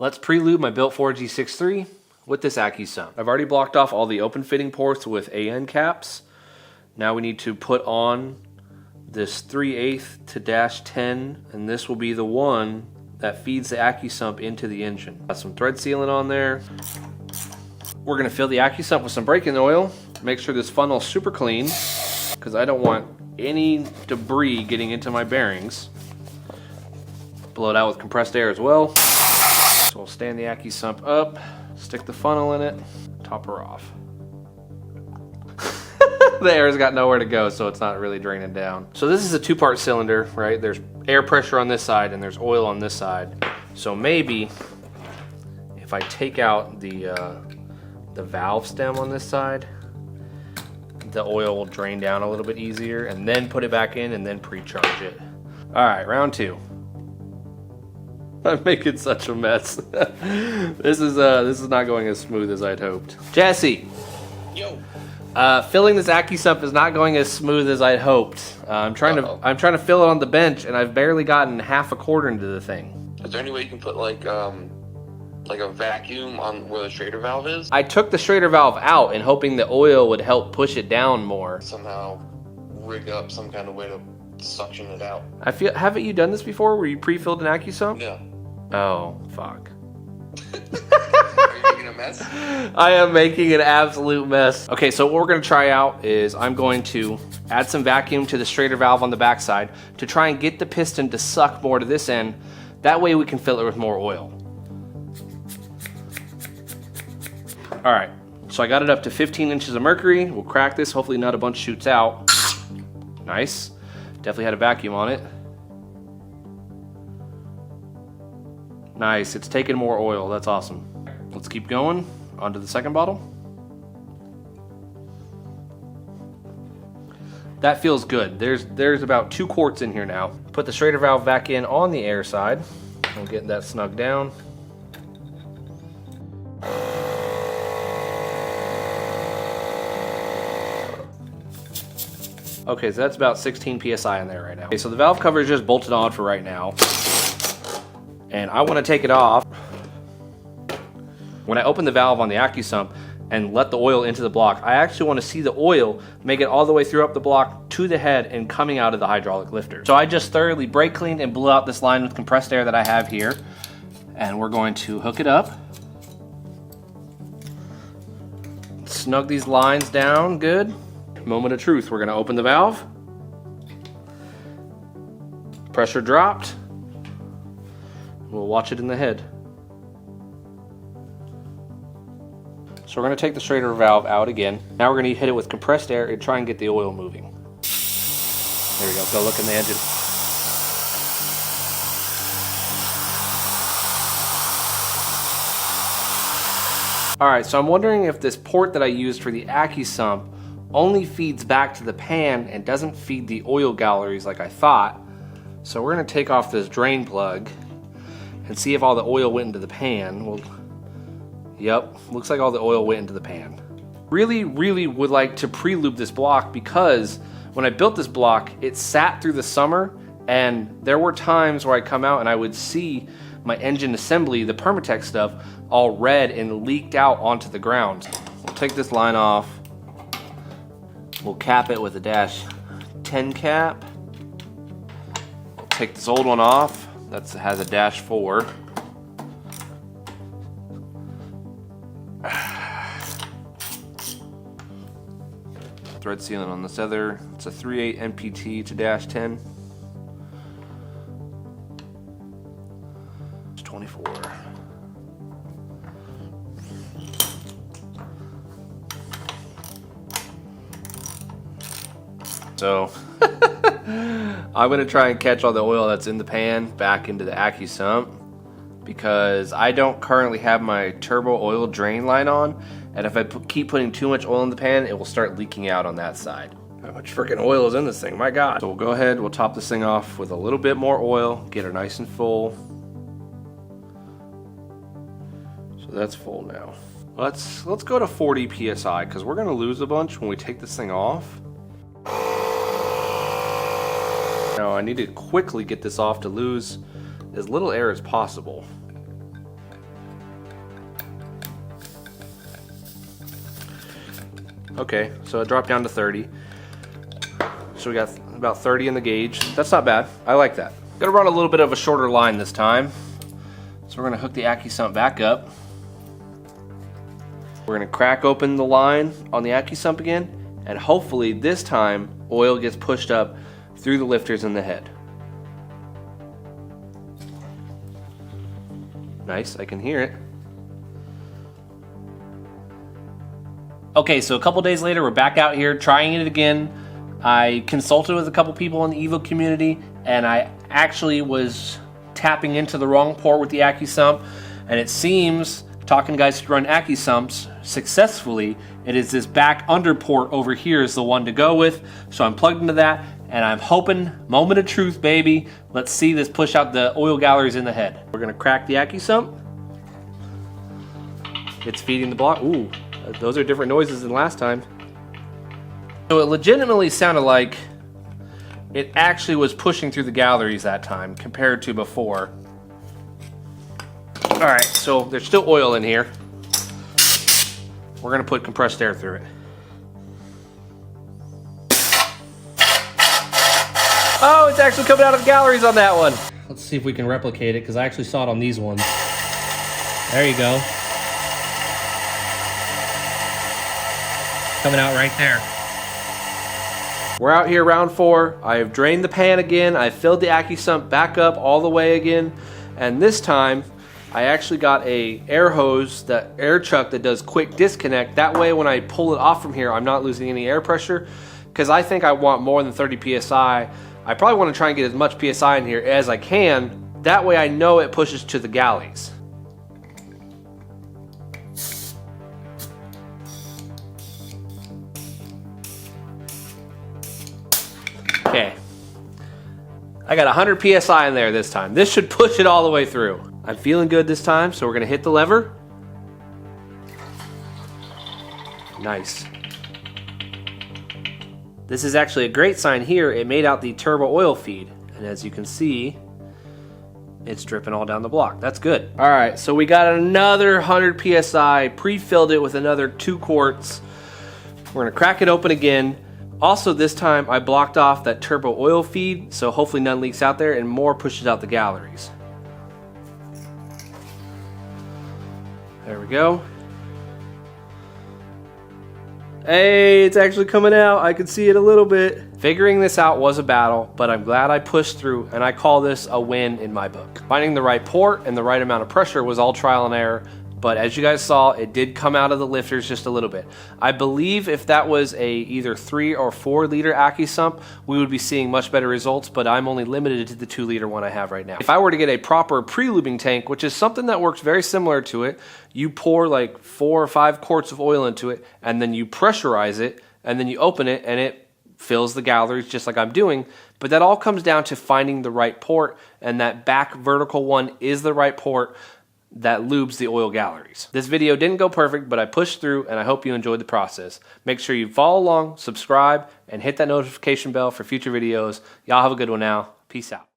Let's pre-lube my Built 4 G63 with this accusump. I've already blocked off all the open fitting ports with AN caps. Now we need to put on this 3/8 to -10, and this will be the one that feeds the accusump into the engine. Got some thread sealant on there. We're gonna fill the accusump with some braking oil. Make sure this funnel's super clean, because I don't want any debris getting into my bearings. Blow it out with compressed air as well. So we'll stand the accusump up, stick the funnel in it, top her off. The air's got nowhere to go, so it's not really draining down. So this is a two-part cylinder, right? There's air pressure on this side and there's oil on this side. So maybe if I take out the valve stem on this side, the oil will drain down a little bit easier, and then put it back in and then pre-charge it. All right, round two. I'm making such a mess. This is not going as smooth as I'd hoped. Jesse. Yo. Filling this accusump is not going as smooth as I'd hoped. I'm trying to fill it on the bench, and I've barely gotten half a quarter into the thing. Is there any way you can put like a vacuum on where the Schrader valve is? I took the Schrader valve out and hoping the oil would help push it down more. Somehow rig up some kind of way to suction it out. Haven't you done this before, where you pre-filled an accusump? Yeah. Oh, fuck. Are you making a mess? I am making an absolute mess. Okay, so what we're gonna try out is I'm going to add some vacuum to the Schrader valve on the backside to try and get the piston to suck more to this end. That way we can fill it with more oil. All right, so I got it up to 15 inches of mercury. We'll crack this, hopefully not a bunch shoots out. Nice, definitely had a vacuum on it. Nice, it's taking more oil, that's awesome. Let's keep going, on to the second bottle. That feels good. There's about 2 quarts in here now. Put the Schrader valve back in on the air side. We'll get that snug down. Okay, so that's about 16 PSI in there right now. Okay, so the valve cover is just bolted on for right now. And I want to take it off. When I open the valve on the accusump and let the oil into the block, I actually want to see the oil make it all the way through up the block to the head and coming out of the hydraulic lifter. So I just thoroughly brake cleaned and blew out this line with compressed air that I have here. And we're going to hook it up. Snug these lines down good. Moment of truth, we're going to open the valve. Pressure dropped. We'll watch it in the head. So we're going to take the Schrader valve out again. Now we're going to hit it with compressed air and try and get the oil moving. There we go. Go look in the engine. Alright, so I'm wondering if this port that I used for the accusump only feeds back to the pan and doesn't feed the oil galleries like I thought. So we're going to take off this drain plug and see if all the oil went into the pan. Well, yep, looks like all the oil went into the pan. Really would like to pre-lube this block, because when I built this block, it sat through the summer, and there were times where I come out and I would see my engine assembly, the Permatex stuff, all red and leaked out onto the ground. We'll take this line off. We'll cap it with a -10 cap. We'll take this old one off. That has a -4. Thread sealant on this other. It's a 3/8 NPT to -10. It's 24. So I'm gonna try and catch all the oil that's in the pan back into the accusump, because I don't currently have my turbo oil drain line on, and if I keep putting too much oil in the pan, it will start leaking out on that side. How much freaking oil is in this thing, my God. So we'll go ahead, we'll top this thing off with a little bit more oil, get her nice and full. So that's full now. Let's go to 40 PSI, because we're gonna lose a bunch when we take this thing off. Now I need to quickly get this off to lose as little air as possible. Okay, so it dropped down to 30. So we got about 30 in the gauge. That's not bad. I like that. Gonna run a little bit of a shorter line this time. So we're gonna hook the accusump back up. We're gonna crack open the line on the accusump again, and hopefully this time oil gets pushed up through the lifters in the head. Nice, I can hear it. Okay, so a couple days later, we're back out here trying it again. I consulted with a couple people in the Evo community, and I actually was tapping into the wrong port with the accusump, and it seems, talking to guys who run accusumps successfully, it is this back under port over here is the one to go with. So I'm plugged into that, and I'm hoping, moment of truth, baby, let's see this push out the oil galleries in the head. We're gonna crack the accusump. It's feeding the block. Ooh, those are different noises than last time. So it legitimately sounded like it actually was pushing through the galleries that time compared to before. All right, so there's still oil in here. We're gonna put compressed air through it. Oh, it's actually coming out of the galleries on that one. Let's see if we can replicate it, because I actually saw it on these ones. There you go. Coming out right there. We're out here round 4. I have drained the pan again. I filled the accusump back up all the way again. And this time, I actually got a air hose, that air chuck that does quick disconnect. That way when I pull it off from here, I'm not losing any air pressure, because I think I want more than 30 PSI. I probably want to try and get as much PSI in here as I can. That way I know it pushes to the galleys. Okay, I got 100 PSI in there this time. This should push it all the way through. I'm feeling good this time, so we're gonna hit the lever. Nice. This is actually a great sign here. It made out the turbo oil feed, and as you can see, it's dripping all down the block. That's good. All right, so we got another 100 PSI, pre-filled it with another 2 quarts. We're gonna crack it open again. Also, this time I blocked off that turbo oil feed, so hopefully none leaks out there and more pushes out the galleries. There we go. Hey, it's actually coming out. I can see it a little bit. Figuring this out was a battle, but I'm glad I pushed through, and I call this a win in my book. Finding the right port and the right amount of pressure was all trial and error, but as you guys saw, it did come out of the lifters just a little bit. I believe if that was a either 3 or 4 liter accusump, we would be seeing much better results, but I'm only limited to the 2 liter one I have right now. If I were to get a proper pre-lubing tank, which is something that works very similar to it, you pour like 4 or 5 quarts of oil into it, and then you pressurize it, and then you open it, and it fills the galleries just like I'm doing. But that all comes down to finding the right port, and that back vertical one is the right port that lubes the oil galleries. This video didn't go perfect, but I pushed through, and I hope you enjoyed the process. Make sure you follow along, subscribe, and hit that notification bell for future videos. Y'all have a good one now. Peace out.